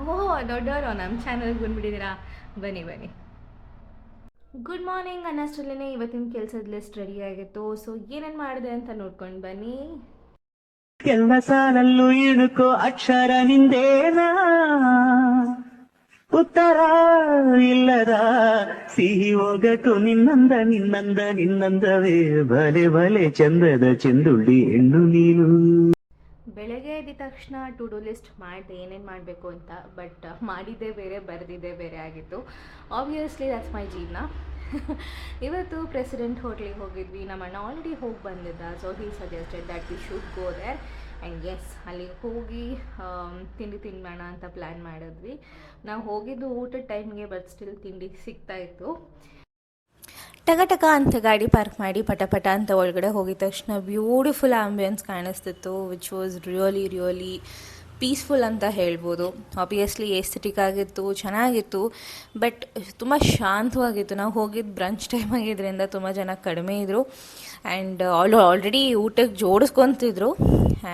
ಓಹ್ ದೊಡ್ಡವರು ನಮ್ಮ ಚಾನಲ್ಗೆ ಬಂದುಬಿಟ್ಟಿದ್ದೀರಾ, ಬನ್ನಿ ಬನ್ನಿ. ಗುಡ್ ಮಾರ್ನಿಂಗ್ ಅನ್ನೋಷ್ಟರಲ್ಲೇ ಇವತ್ತಿನ ಕೆಲಸದ ಲಿಸ್ಟ್ ರೆಡಿ ಆಗಿತ್ತು. ಸೊ ಏನೇನು ಮಾಡಿದೆ ಅಂತ ನೋಡ್ಕೊಂಡು ಬನ್ನಿ. ಎಲ್ಲ ಸಾಲಲ್ಲೂ ಇಣುಕೋ ಅಕ್ಷರ ನಿಂದೇನಾ, ಉತ್ತರ ಇಲ್ಲದ ಸಿಹಿ ಒಗಟು ನಿನ್ನಂದ ನಿನ್ನಂದ ನಿನ್ನಂದವೇ ಬಲೆ ಬಲೆ ಚಂದದ ಚೆಂದುಳ್ಳಿ ಹೆಣ್ಣು ನೀನು. ಬೆಳಗ್ಗೆ ಎದ್ದ ತಕ್ಷಣ ಟು ಡೂ ಲಿಸ್ಟ್ ಮಾಡಿದೆ ಏನೇನು ಮಾಡಬೇಕು ಅಂತ. ಬಟ್ ಮಾಡಿದ್ದೇ ಬೇರೆ, ಬರೆದಿದ್ದೇ ಬೇರೆ ಆಗಿತ್ತು. ಆಬ್ವಿಯಸ್ಲಿ ದಟ್ಸ್ ಮೈ ಜೀವನ. ಇವತ್ತು ಪ್ರೆಸಿಡೆಂಟ್ ಹೋಟ್ಲಿಗೆ ಹೋಗಿದ್ವಿ. ನಮ್ಮ ಅಣ್ಣ ಆಲ್ರೆಡಿ ಹೋಗಿ ಬಂದಿದ್ದ. So he suggested that we should go there. And yes, ಅಲ್ಲಿಗೆ ಹೋಗಿ ತಿಂಡಿ ತಿನ್ನೋಣ ಅಂತ ಪ್ಲ್ಯಾನ್ ಮಾಡಿದ್ವಿ. ನಾವು ಹೋಗಿದ್ದು ಊಟದ ಟೈಮ್ಗೆ, ಬಟ್ ಸ್ಟಿಲ್ ತಿಂಡಿ ಸಿಗ್ತಾಯಿತ್ತು. ಟಕ ಅಂತ ಗಾಡಿ ಪಾರ್ಕ್ ಮಾಡಿ ಪಟ ಅಂತ ಒಳಗಡೆ ಹೋಗಿದ ತಕ್ಷಣ ಬ್ಯೂಟಿಫುಲ್ ಆಂಬಿಯನ್ಸ್ ಕಾಣಿಸ್ತಿತ್ತು, ವಿಚ್ ವಾಸ್ ರಿಯಲಿ ಪೀಸ್ಫುಲ್ ಅಂತ ಹೇಳ್ಬೋದು. ಆಬ್ವಿಯಸ್ಲಿ ಎಸ್ಥೆಟಿಕ್ ಆಗಿತ್ತು, ಚೆನ್ನಾಗಿತ್ತು, ಬಟ್ ತುಂಬ ಶಾಂತವಾಗಿತ್ತು. ನಾವು ಹೋಗಿದ್ದು ಬ್ರಂಚ್ ಟೈಮ್ ಆಗಿದ್ದರಿಂದ ತುಂಬ ಜನ ಕಡಿಮೆ ಇದ್ದರು. ಆ್ಯಂಡ್ ಆಲ್ರೆಡಿ ಊಟಕ್ಕೆ ಜೋಡಿಸ್ಕೊತಿದ್ರು.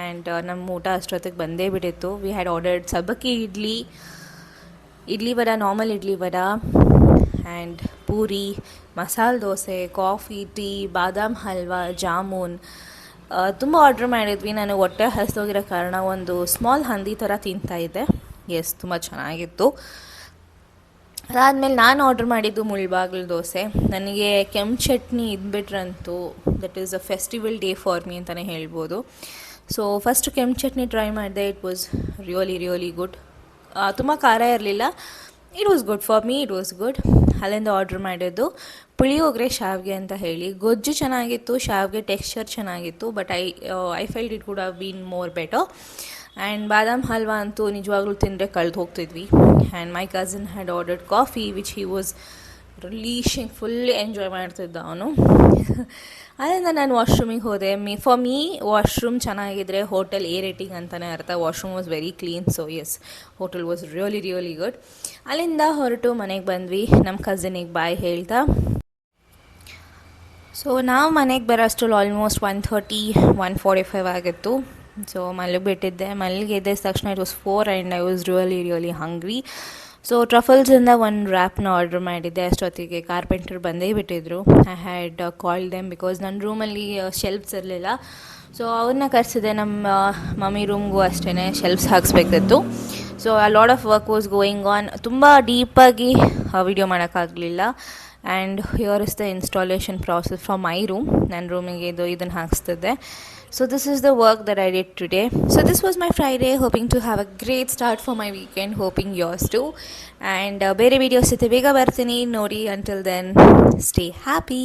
ಆ್ಯಂಡ್ ನಮ್ಮ ಊಟ ಅಷ್ಟೊತ್ತಿಗೆ ಬಂದೇ ಬಿಟ್ಟಿತ್ತು. ವಿ ಹ್ಯಾಡ್ ಆರ್ಡರ್ಡ್ ಸಬ್ಬಕ್ಕಿ idli vada, normal idli vada, and puri, masala dosa, coffee, tea, ಬಾದಾಮ್ ಹಲ್ವಾ, ಜಾಮೂನ್, ತುಂಬ ಆರ್ಡ್ರ್ ಮಾಡಿದ್ವಿ. ನಾನು ಹೊಟ್ಟೆ ಹಸಿದೋಗಿರೋ ಕಾರಣ ಒಂದು ಸ್ಮಾಲ್ ಹಂದಿ ಥರ ತಿಂತಾಯಿದ್ದೆ. ಎಸ್, ತುಂಬ ಚೆನ್ನಾಗಿತ್ತು. ಅದಾದಮೇಲೆ ನಾನು ಆರ್ಡ್ರ್ ಮಾಡಿದ್ದು ಮುಳ್ಬಾಗಿಲು ದೋಸೆ. ನನಗೆ ಕೆಂಪು ಚಟ್ನಿ ಇದ್ಬಿಟ್ರಂತೂ that is a festival day for me ಅಂತಲೇ ಹೇಳ್ಬೋದು. ಸೊ ಫಸ್ಟ್ ಕೆಂಪು ಚಟ್ನಿ ಟ್ರೈ ಮಾಡಿದೆ. It was really good. ತುಂಬ ಖಾರ ಇರಲಿಲ್ಲ. It was good for me, it was good. ಅಲ್ಲಿಂದ ಆರ್ಡ್ರ್ ಮಾಡಿದ್ದು ಪುಳಿಯೋಗರೆ ಶಾವಿಗೆ ಅಂತ ಹೇಳಿ. ಗೊಜ್ಜು ಚೆನ್ನಾಗಿತ್ತು, ಶಾವಿಗೆ ಟೆಕ್ಸ್ಚರ್ ಚೆನ್ನಾಗಿತ್ತು, but I felt it could have been more better. And badam halwa ಅಂತೂ ನಿಜವಾಗ್ಲೂ ತಿಂದರೆ ಕಳೆದು ಹೋಗ್ತಿದ್ವಿ. And my cousin had ordered coffee which he was relishing, full enjoy ಮಾಡ್ತಿದ್ದ ಅವನು. ಅದರಿಂದ ನಾನು ವಾಶ್ರೂಮಿಗೆ ಹೋದೆ. ಫಾರ್ ಮೀ ವಾಶ್ರೂಮ್ ಚೆನ್ನಾಗಿದ್ದರೆ ಹೋಟೆಲ್ ಎ ರೇಟಿಂಗ್ ಅಂತಲೇ ಅರ್ಥ. Washroom was very clean. So yes, hotel was really good. ಅಲ್ಲಿಂದ ಹೊರಟು ಮನೆಗೆ ಬಂದ್ವಿ, ನಮ್ಮ ಕಸಿನಿಗೆ ಬಾಯ್ ಹೇಳ್ತಾ. ಸೊ ನಾವು ಮನೆಗೆ ಬರೋಷ್ಟರಲ್ಲಿ ಆಲ್ಮೋಸ್ಟ್ 1:30, 1:45 ಆಗಿತ್ತು. ಸೊ ಮಲಗಿಬಿಟ್ಟಿದ್ದೆ. ಎದ್ದ ತಕ್ಷಣ it was 4 and I was really hungry. So ಟ್ರಫಲ್ಸಿಂದ ಒಂದು ರ್ಯಾಪ್ನ ಆರ್ಡ್ರ್ ಮಾಡಿದ್ದೆ. ಅಷ್ಟೊತ್ತಿಗೆ ಕಾರ್ಪೆಂಟರ್ ಬಂದೇ ಬಿಟ್ಟಿದ್ರು. I had called them because ನನ್ನ ರೂಮಲ್ಲಿ ಶೆಲ್ಫ್ಸ್ ಇರಲಿಲ್ಲ. ಸೊ ಅವ್ರನ್ನ ಕರೆಸಿದೆ. ನಮ್ಮ ಮಮ್ಮಿ ರೂಮ್ಗೂ ಅಷ್ಟೇ ಶೆಲ್ಫ್ಸ್ ಹಾಕ್ಸ್ಬೇಕಿತ್ತು. So a lot of work was going on. ತುಂಬ ಡೀಪಾಗಿ ವಿಡಿಯೋ ಮಾಡೋಕ್ಕಾಗಲಿಲ್ಲ. And here is the installation process from my room. ನನ್ನ ರೂಮಿಗೆ ಇದನ್ನು ಹಾಕ್ಸ್ತಿದ್ದೆ. So this is the work that I did today. So this was my Friday, hoping to have a great start for my weekend, hoping yours too. And ಬೇರೆ videos ಜೊತೆ ಬೇಗ ಬರ್ತೀನಿ ನೋಡಿ. Until then, stay happy.